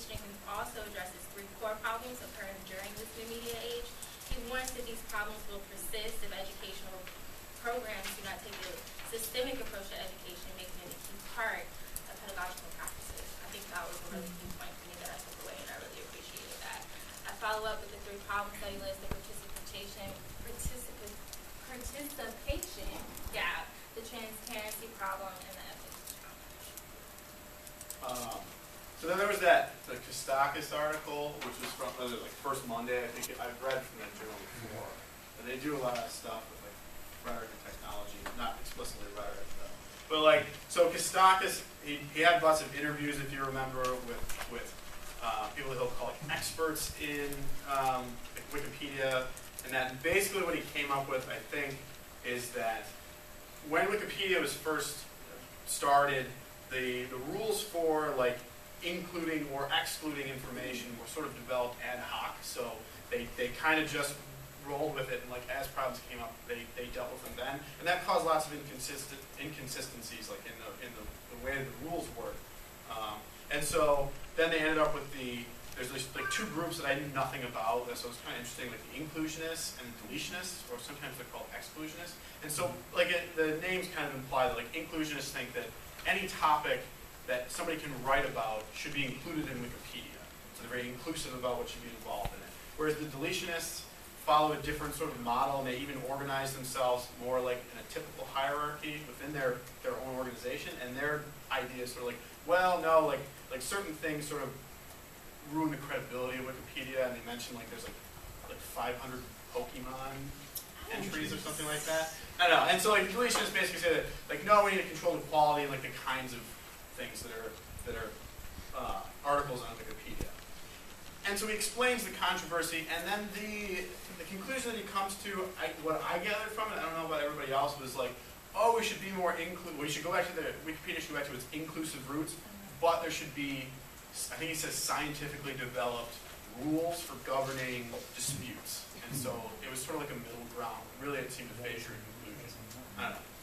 questioning also addresses 3 core problems occurring during this new media age. He warns that these problems will persist if educational programs do not take a systemic approach to education, making it a key part of pedagogical practices. I think that was a really key point for me that I took away, and I really appreciated that. I follow up with the 3 problem study list: the participation gap, the transparency problem, and the ethics challenge. So then there was the Kostakis article, which was from like First Monday. I think I've read from that journal before, and they do a lot of stuff with like rhetoric and technology, not explicitly rhetoric though. But like, so Kostakis, he had lots of interviews, if you remember, with people that he'll call like experts in like Wikipedia, and that basically what he came up with, I think, is that when Wikipedia was first started, the rules for like including or excluding information were sort of developed ad hoc. So they kind of just rolled with it, and like as problems came up, they dealt with them then, and that caused lots of inconsistencies like in the way the rules work. And so then they ended up with there's like 2 groups that I knew nothing about, so it's kind of interesting, like the inclusionists and the deletionists, or sometimes they're called exclusionists. And so like the names kind of imply that like inclusionists think that any topic that somebody can write about should be included in Wikipedia. So they're very inclusive about what should be involved in it. Whereas the deletionists follow a different sort of model, and they even organize themselves more like in a typical hierarchy within their own organization. And their idea is sort of like, well, no, like certain things sort of ruin the credibility of Wikipedia, and they mention like there's like 500 Pokemon entries or something like that. I don't know. And so like the deletionists basically say that like no, we need to control the quality and like the kinds of things that are articles on Wikipedia. And so he explains the controversy, and then the conclusion that he comes to, what I gathered from it, I don't know about everybody else, was like, oh, we should be more we should go back to Wikipedia should go back to its inclusive roots, but there should be, I think he says, scientifically developed rules for governing disputes. And so it was sort of like a middle ground. Really, it seemed to favor a conclusion. I don't know.